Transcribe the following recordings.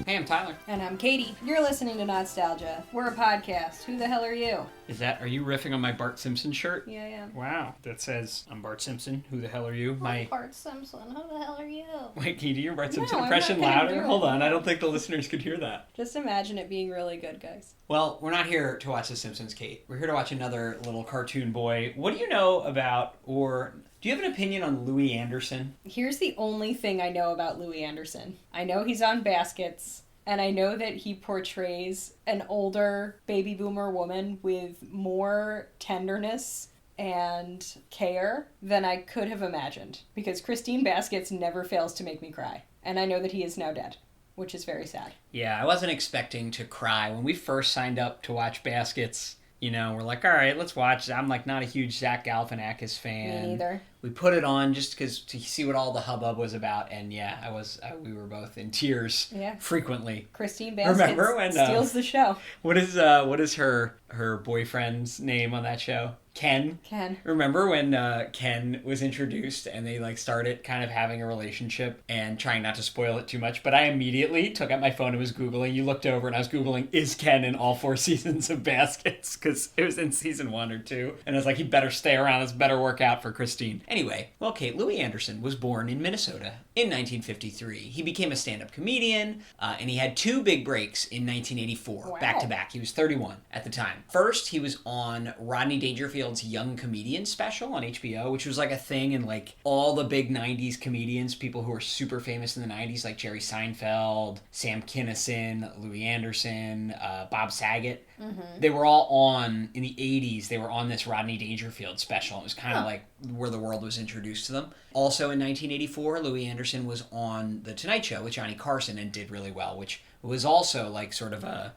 Hey, I'm Tyler. And I'm Katie. You're listening to Not-Stalgia. We're a podcast. Who the hell are you? Are you riffing on my Bart Simpson shirt? Yeah, I am. Wow, that says, I'm Bart Simpson. Who the hell are you? I'm Bart Simpson. Who the hell are you? Wait, can you do your Bart Simpson No, impression I'm not gonna louder? do Hold it. on, I don't think the listeners could hear that. Just imagine it being really good, guys. Well, we're not here to watch The Simpsons, Kate. We're here to watch another little cartoon boy. What do you know about, or do you have an opinion on Louie Anderson? Here's the only thing I know about Louie Anderson. I know he's on Baskets, and I know that he portrays an older baby boomer woman with more tenderness and care than I could have imagined. Because Christine Baskets never fails to make me cry. And I know that he is now dead, which is very sad. Yeah, I wasn't expecting to cry. When we first signed up to watch Baskets, you know, we're like, all right, let's watch. I'm like not a huge Zach Galifianakis fan. Me neither. We put it on just because to see what all the hubbub was about, and yeah, we were both in tears. Yeah. Frequently. Christine Baskets steals the show. What is her boyfriend's name on that show? Ken. Remember when Ken was introduced and they like started kind of having a relationship, and trying not to spoil it too much, but I immediately took out my phone and was Googling. You looked over and I was Googling, is Ken in all 4 seasons of Baskets? Because it was in season 1 or 2. And I was like, he better stay around. This better work out for Christine. Anyway, well, Kate, Louie Anderson was born in Minnesota in 1953. He became a stand-up comedian, and he had 2 big breaks in 1984, Wow. back to back. He was 31 at the time. First, he was on Rodney Dangerfield's Young Comedian special on HBO, which was like a thing in like all the big 90s comedians, people who were super famous in the 90s, like Jerry Seinfeld, Sam Kinison, Louie Anderson, Bob Saget. Mm-hmm. They were all on, in the 80s, they were on this Rodney Dangerfield special. It was kind of like where the world was introduced to them. Also in 1984, Louie Anderson was on The Tonight Show with Johnny Carson and did really well, which was also like sort of a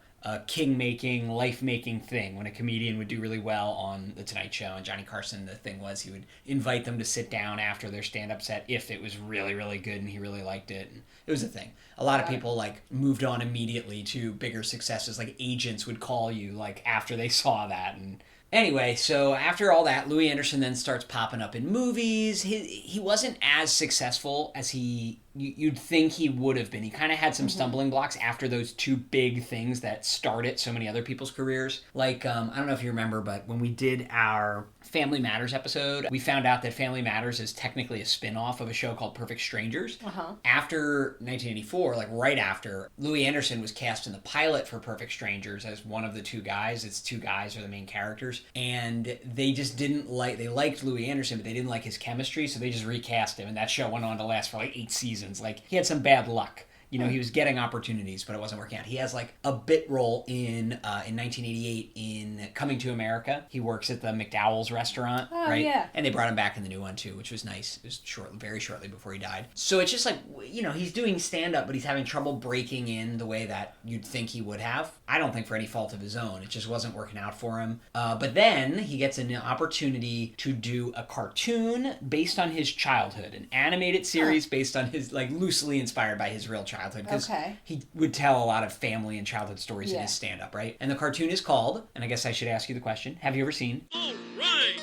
king-making, life-making thing when a comedian would do really well on The Tonight Show. And Johnny Carson, the thing was he would invite them to sit down after their stand-up set if it was really, really good and he really liked it. And it was a thing. A lot of people like moved on immediately to bigger successes. Like agents would call you like after they saw that. And anyway, so after all that, Louie Anderson then starts popping up in movies. He wasn't as successful as you'd think he would have been. He kind of had some stumbling blocks after those 2 big things that started so many other people's careers. Like, I don't know if you remember, but when we did our Family Matters episode, we found out that Family Matters is technically a spin-off of a show called Perfect Strangers. After 1984, like right after, Louie Anderson was cast in the pilot for Perfect Strangers as one of the 2 guys. It's 2 guys are the main characters. And they just they liked Louie Anderson, but they didn't like his chemistry, so they just recast him. And that show went on to last for like 8 seasons. Like, he had some bad luck. You know, he was getting opportunities, but it wasn't working out. He has, like, a bit role in 1988 in Coming to America. He works at the McDowell's restaurant, right? Yeah. And they brought him back in the new one, too, which was nice. It was very shortly before he died. So it's just like, you know, he's doing stand-up, but he's having trouble breaking in the way that you'd think he would have. I don't think for any fault of his own. It just wasn't working out for him. But then he gets an opportunity to do a cartoon based on his childhood, an animated series based on his, like, loosely inspired by his real childhood. Because he would tell a lot of family and childhood stories in his stand-up, right? And the cartoon is called, and I guess I should ask you the question, have you ever seen? All right!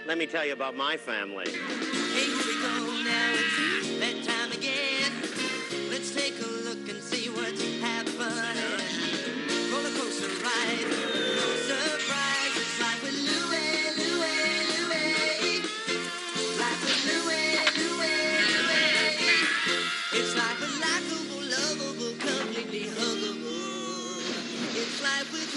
Let me tell you about my family. Here we go, now it's bedtime again. Let's take a look and see what's happening. Roller coaster ride, no surprise. It's life with Louie, Louie, Louie. Life with Louie, Louie, Louie. It's life with likable, lovable, completely huggable. It's life with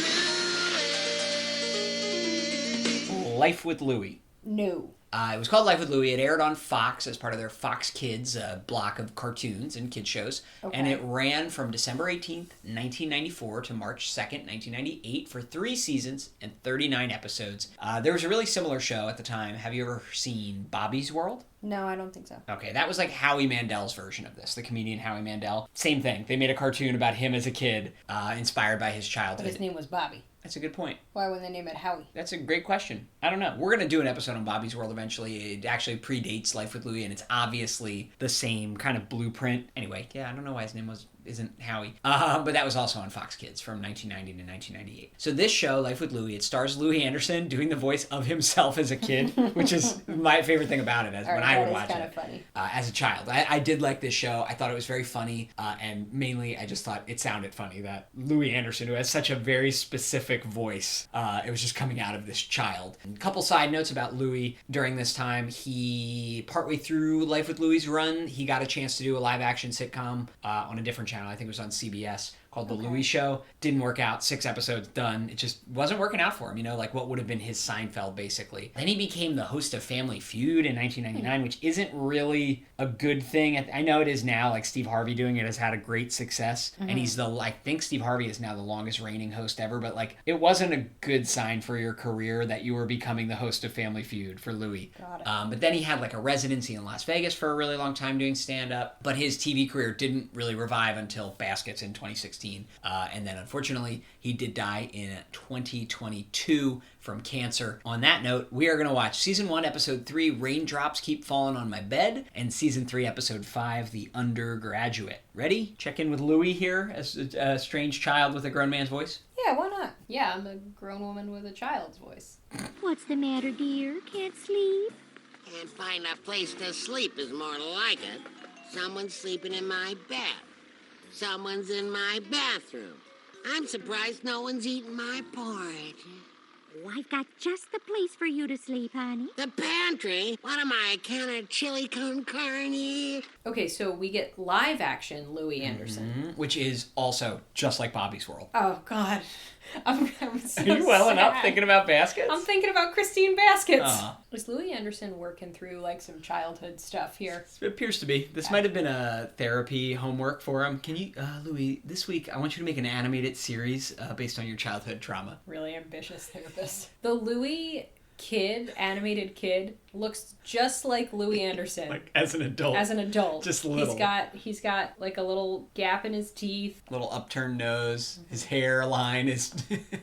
Louie. Life with Louie. No. It was called Life with Louie. It aired on Fox as part of their Fox Kids block of cartoons and kid shows. Okay. And it ran from December 18th, 1994 to March 2nd, 1998 for 3 seasons and 39 episodes. There was a really similar show at the time. Have you ever seen Bobby's World? No, I don't think so. Okay, that was like Howie Mandel's version of this, the comedian Howie Mandel. Same thing. They made a cartoon about him as a kid, inspired by his childhood. But his name was Bobby. That's a good point. Why wouldn't they name it Howie? That's a great question. I don't know. We're going to do an episode on Bobby's World eventually. It actually predates Life with Louie, and it's obviously the same kind of blueprint. Anyway, yeah, I don't know why his name isn't Howie. But that was also on Fox Kids from 1990 to 1998. So this show, Life with Louie, it stars Louie Anderson doing the voice of himself as a kid, which is my favorite thing about it when I would watch it. That is kind of funny. As a child. I did like this show. I thought it was very funny, and mainly I just thought it sounded funny that Louie Anderson, who has such a very specific voice, it was just coming out of this child. And a couple side notes about Louie during this time. He, partway through Life with Louie's run, he got a chance to do a live-action sitcom on a different channel. I think it was on CBS, called The Louie Show. Didn't work out. 6 episodes done. It just wasn't working out for him, like what would have been his Seinfeld, basically. Then he became the host of Family Feud in 1999, which isn't really a good thing. I know it is now, like Steve Harvey doing it has had a great success, and he's I think Steve Harvey is now the longest reigning host ever, but it wasn't a good sign for your career that you were becoming the host of Family Feud for Louie. Got it. But then he had a residency in Las Vegas for a really long time doing stand-up, but his TV career didn't really revive until Baskets in 2016. And then, unfortunately, he did die in 2022 from cancer. On that note, we are going to watch Season 1, Episode 3, Raindrops Keep Falling on My Bed, and Season 3, Episode 5, The Undergraduate. Ready? Check in with Louie here as a strange child with a grown man's voice? Yeah, why not? Yeah, I'm a grown woman with a child's voice. What's the matter, dear? Can't sleep? Can't find a place to sleep is more like it. Someone's sleeping in my bed. Someone's in my bathroom. I'm surprised no one's eating my porridge. Oh, I've got just the place for you to sleep, honey. The pantry? What am I, a can of chili con carne? Okay, so we get live action Louie Anderson. Which is also just like Bobby's World. Oh, God. I'm so Are you welling up sad. thinking about Baskets? I'm thinking about Christine Baskets. Aw. Is Louie Anderson working through some childhood stuff here? It appears to be. This might have been a therapy homework for him. Can you, Louie, this week I want you to make an animated series based on your childhood trauma. Really ambitious therapist. The Louie animated kid, looks just like Louie Anderson. As an adult. As an adult. Just little. He's got a little gap in his teeth. Little upturned nose. His hairline is...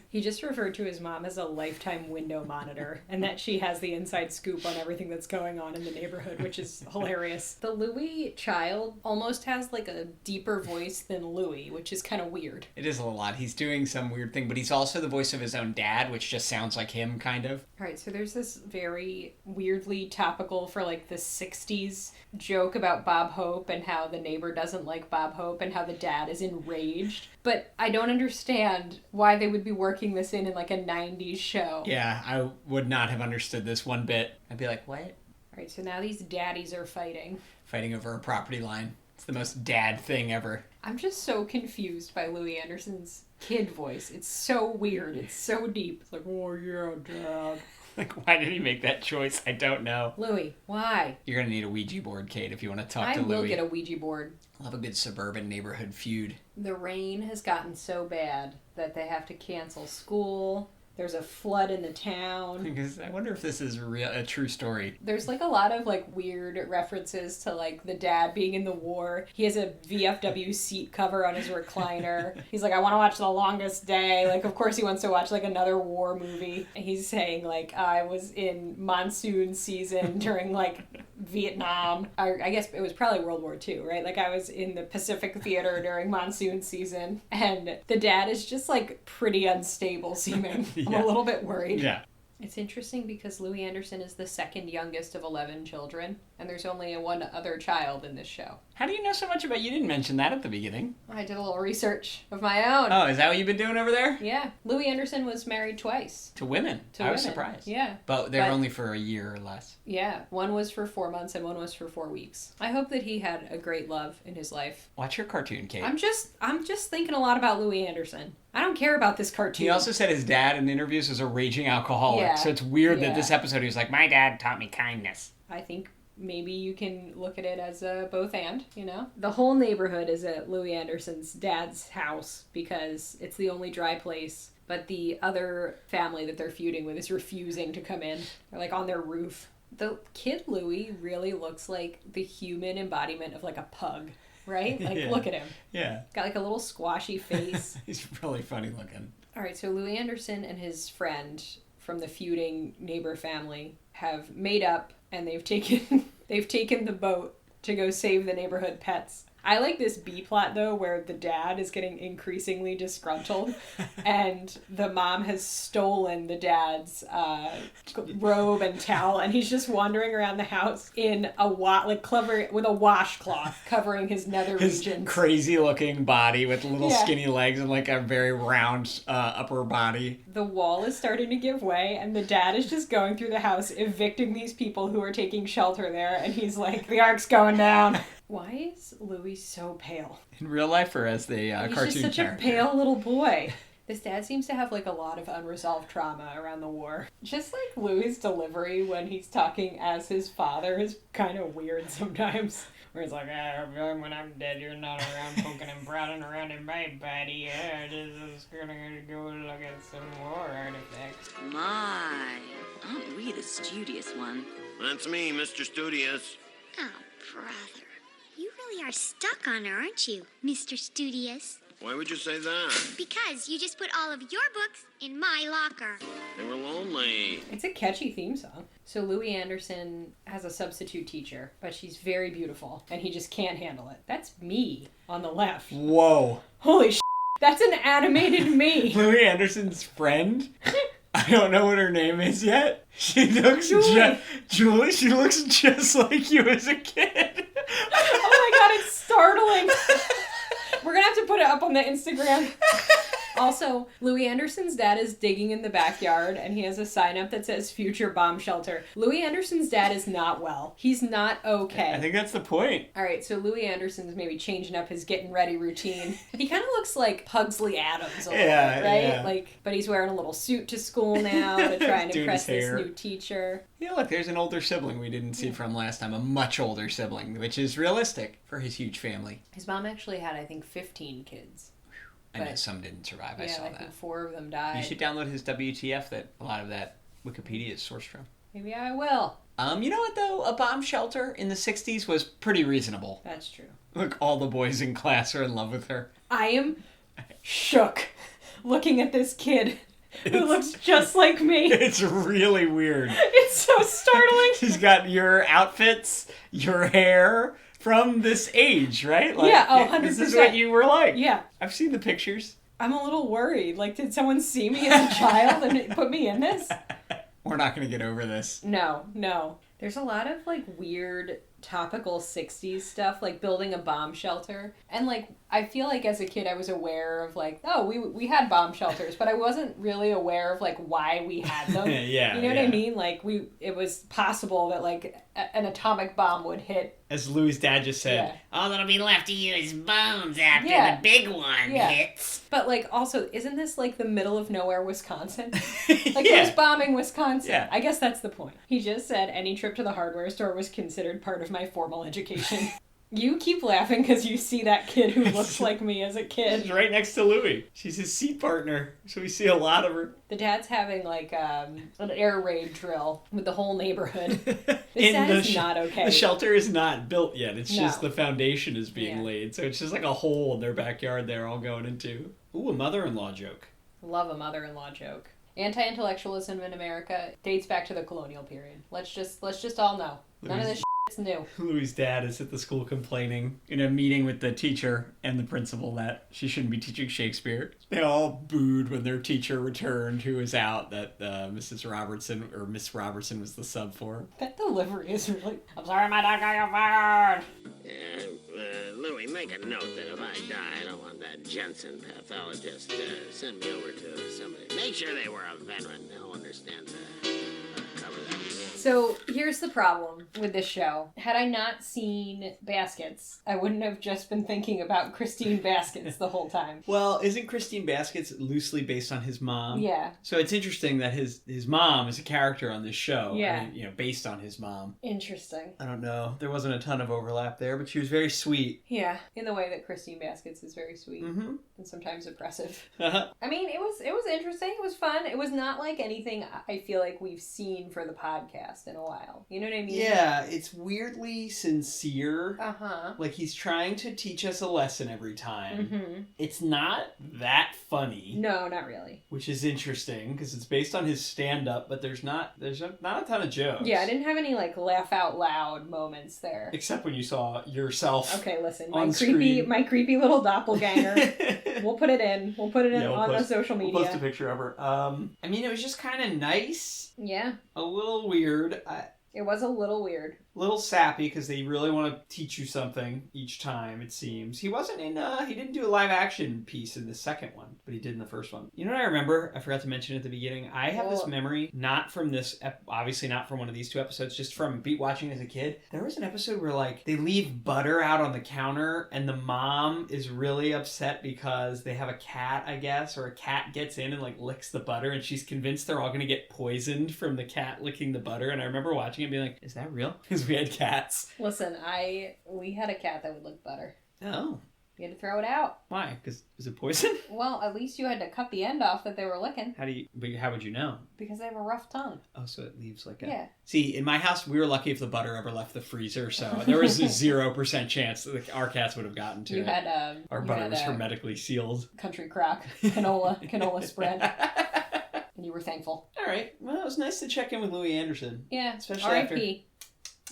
He just referred to his mom as a lifetime window monitor, and that she has the inside scoop on everything that's going on in the neighborhood, which is hilarious. The Louie child almost has a deeper voice than Louie, which is kind of weird. It is a little odd. He's doing some weird thing, but he's also the voice of his own dad, which just sounds like him, kind of. All right, so there's this very weirdly topical for the 60s joke about Bob Hope and how the neighbor doesn't like Bob Hope and how the dad is enraged. But I don't understand why they would be working this in a 90s show. Yeah, I would not have understood this one bit. I'd be like, what? All right, so now these daddies are fighting. Fighting over a property line. It's the most dad thing ever. I'm just so confused by Louie Anderson's kid voice. It's so weird. It's so deep. It's oh yeah, dad. Why did he make that choice? I don't know. Louie, why? You're going to need a Ouija board, Kate, if you want to talk to I will Louie. get a Ouija board. I'll have a good suburban neighborhood feud. The rain has gotten so bad that they have to cancel school. There's a flood in the town. Because I wonder if this is a true story. There's a lot of weird references to the dad being in the war. He has a VFW seat cover on his recliner. He's I want to watch The Longest Day. Of course he wants to watch another war movie. He's saying I was in monsoon season during Vietnam. I guess it was probably World War II, right? I was in the Pacific Theater during monsoon season. And the dad is just pretty unstable seeming. I'm a little bit worried. Yeah. It's interesting because Louie Anderson is the second youngest of 11 children, and there's only one other child in this show. How do you know so much about... You didn't mention that at the beginning. I did a little research of my own. Oh, is that what you've been doing over there? Yeah. Louie Anderson was married twice. To women. I was surprised. Yeah. But they were only for a year or less. Yeah. One was for 4 months and one was for 4 weeks. I hope that he had a great love in his life. Watch your cartoon, Kate. I'm just thinking a lot about Louie Anderson. I don't care about this cartoon. He also said his dad in interviews was a raging alcoholic, so it's weird that this episode he was my dad taught me kindness. I think maybe you can look at it as a both and, The whole neighborhood is at Louie Anderson's dad's house because it's the only dry place, but the other family that they're feuding with is refusing to come in. They're on their roof. The kid Louie really looks like the human embodiment of a pug. Right? Look at him. Yeah. Got a little squashy face. He's really funny looking. All right, so Louie Anderson and his friend from the feuding neighbor family have made up, and they've taken the boat to go save the neighborhood pets. I like this B plot, though, where the dad is getting increasingly disgruntled and the mom has stolen the dad's robe and towel, and he's just wandering around the house in with a washcloth covering his nether regions. Crazy looking body with little skinny legs and like a very round upper body. The wall is starting to give way, and the dad is just going through the house evicting these people who are taking shelter there, and he's like, the ark's going down. Why is Louie so pale? In real life or as the cartoon character? He's just such a pale little boy. This dad seems to have like a lot of unresolved trauma around the war. Just like Louie's delivery when he's talking as his father is kind of weird sometimes. Where he's like, when I'm dead, you're not around poking and prodding around in my body. Just gonna go look at some war artifacts. My, aren't we the studious one? That's me, Mr. Studious. Oh, brother. You really are stuck on her, aren't you, Mr. Studious? Why would you say that? Because you just put all of your books in my locker. They were lonely. It's a catchy theme song. So Louie Anderson has a substitute teacher, but she's very beautiful, and he just can't handle it. That's me on the left. Whoa. Holy shit. That's an animated me. Louie Anderson's friend? I don't know what her name is yet. She looks Julie, she looks just like you as a kid. Oh my god, it's startling. We're gonna have to put it up on the Instagram. Also, Louie Anderson's dad is digging in the backyard, and he has a sign up that says future bomb shelter. Louie Anderson's dad is not well. He's not okay. I think that's the point. All right, so Louie Anderson's maybe changing up his getting ready routine. He kind of looks like Pugsley Adams a little bit, right? Yeah. Like, but he's wearing a little suit to school now to try and Doing impress his this hair. new teacher. Yeah, look, there's an older sibling we didn't see from last time. A much older sibling, which is realistic for his huge family. His mom actually had, I think, 15 kids. I know some didn't survive. I saw I that. think 4 of them died. You should download his WTF that a lot of that Wikipedia is sourced from. Maybe I will. You know what, though? A bomb shelter in the 60s was pretty reasonable. That's true. Look, all the boys in class are in love with her. I am shook looking at this kid who looks just like me. It's really weird. It's so startling. She's got your outfits, your hair from this age, right? Like, Yeah, oh, 100%. This is what you were like. Yeah. I've seen the pictures. I'm a little worried. Like, did someone see me as a child and put me in this? We're not going to get over this. No. There's a lot of, like, weird topical 60s stuff, like building a bomb shelter. And, like, I feel like as a kid I was aware of, like, oh, we had bomb shelters, but I wasn't really aware of, like, why we had them. Yeah. You know what I mean? Like, it was possible that, like, an atomic bomb would hit. As Louie's dad just said, Yeah. All that'll be left of you is bones after Yeah. the big one Yeah. hits. But, like, also, isn't this, like, the middle of nowhere, Wisconsin? Like, Yeah. who's bombing Wisconsin? Yeah. I guess that's the point. He just said any trip to the hardware store was considered part of my formal education. You keep laughing because you see that kid who looks like me as a kid. She's right next to Louie. She's his seat partner, so we see a lot of her. The dad's having, like, an air raid drill with the whole neighborhood. This dad is not okay. The shelter is not built yet. It's just No. the foundation is being Yeah. laid. So it's just like a hole in their backyard they're all going into. Ooh, a mother-in-law joke. Love a mother-in-law joke. Anti-intellectualism in America dates back to the colonial period. Let's just all know. None of this shit's new. Louie's dad is at the school complaining in a meeting with the teacher and the principal that she shouldn't be teaching Shakespeare. They all booed when their teacher returned, who was out, that Mrs. Robertson, or Miss Robertson was the sub for. That delivery is really... I'm sorry, my dog got fired. Louie, make a note that if I die, I don't want that Jensen pathologist. Send me over to somebody. Make sure they were a veteran. They'll understand cover that. So here's the problem with this show. Had I not seen Baskets, I wouldn't have just been thinking about Christine Baskets the whole time. Well, isn't Christine Baskets loosely based on his mom? Yeah. So it's interesting that his mom is a character on this show. Yeah. I mean, based on his mom. Interesting. I don't know. There wasn't a ton of overlap there, but she was very sweet. Yeah, in the way that Christine Baskets is very sweet Mm-hmm. and sometimes oppressive. Uh-huh. I mean, it was interesting. It was fun. It was not like anything I feel like we've seen for the podcast in a while. You know what I mean? Yeah, it's weirdly sincere. Uh-huh. Like he's trying to teach us a lesson every time. Mm-hmm. It's not that funny. No, not really. Which is interesting because it's based on his stand-up, but there's not a ton of jokes. Yeah, I didn't have any like laugh out loud moments there. Except when you saw yourself. Okay, listen, on screen. my creepy little doppelganger. We'll put it in. We'll put it in on the social media. We'll post a picture of her. I mean, it was just kind of nice. Yeah. A little weird. It was a little weird. A little sappy because they really want to teach you something each time, it seems. He wasn't in, he didn't do a live action piece in the second one, but he did in the first one. You know what I remember? I forgot to mention at the beginning. I have this memory, not from this, obviously not from one of these two episodes, just from watching as a kid. There was an episode where, like, they leave butter out on the counter and the mom is really upset because they have a cat, I guess, or a cat gets in and, like, licks the butter and she's convinced they're all going to get poisoned from the cat licking the butter. And I remember watching it and being like, is that real? Because we had cats. Listen, we had a cat that would lick butter. Oh. You had to throw it out. Why? Because was it poison? Well, at least you had to cut the end off that they were licking. How would you know? Because they have a rough tongue. Oh, so it leaves like a... Yeah. See, in my house, we were lucky if the butter ever left the freezer, so there was a 0% chance that our cats would have gotten to you it. Had, our butter was hermetically sealed. Country crock. Canola spread. And you were thankful. All right. Well, it was nice to check in with Louie Anderson. Yeah. Especially R.I.P.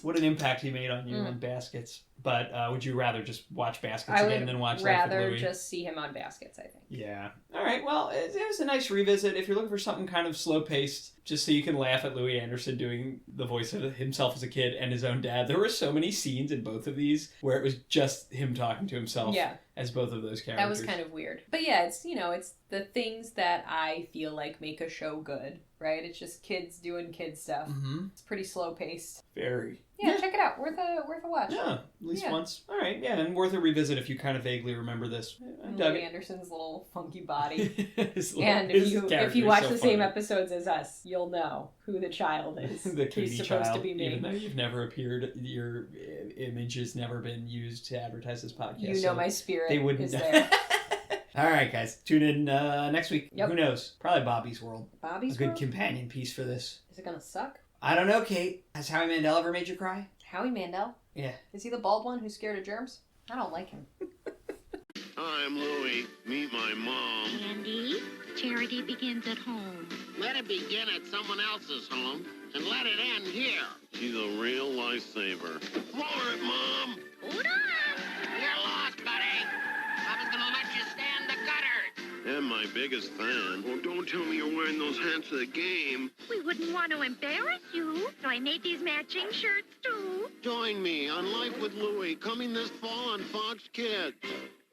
What an impact he made on you on Baskets. But would you rather just watch Baskets again than watch Life of Louie? I would rather just see him on Baskets, I think. Yeah. All right. Well, it was a nice revisit. If you're looking for something kind of slow-paced, just so you can laugh at Louie Anderson doing the voice of himself as a kid and his own dad, there were so many scenes in both of these where it was just him talking to himself as both of those characters. That was kind of weird. But yeah, it's the things that I feel like make a show good, right? It's just kids doing kid stuff. Mm-hmm. It's pretty slow-paced. Very. Yeah, check it out. Worth a watch. Yeah, at least once. All right, yeah, and worth a revisit if you kind of vaguely remember this. Louie Anderson's little funky body. And if you watch the same episodes as us, you'll know who the child is. The Katie He's supposed child, to be me. even though you've never appeared, your image has never been used to advertise this podcast. You know my spirit they wouldn't is there. All right, guys. Tune in next week. Yep. Who knows? Probably Bobby's World. Bobby's World? A good World? companion piece for this. Is it going to suck? I don't know, Kate. Has Howie Mandel ever made you cry? Howie Mandel? Yeah. Is he the bald one who's scared of germs? I don't like him. Hi, I'm Louie. Meet my mom. Andy, charity begins at home. Let it begin at someone else's home, and let it end here. She's a real lifesaver. More it, Mom! Hold on. You're lost, buddy. I was gonna let you stand the gutters. And my biggest fan. Oh, don't tell me you're wearing those hats to the game. We wouldn't want to embarrass you, so I made these matching shirts, too. Join me on Life with Louie, coming this fall on Fox Kids.